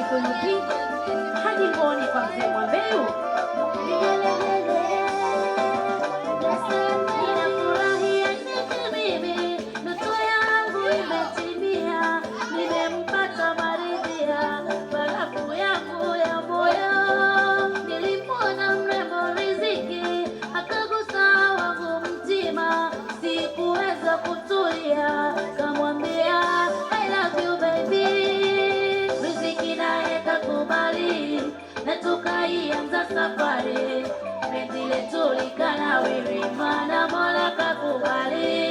Kuyupi hadi Ngoni kwa mzee Mwambeu. Ninafurahia mimi, ndoto yangu imetimia, nimempata maridhia, barafu yangu ya moyo. Nilimwona mrembo Riziki, akagusa wangu mtima, sikuweza kutulia, kamwambia I love you baby. Riziki naye kakubali, na tukaianza safari, penzi letu likanawiri, maana Mola kakubali.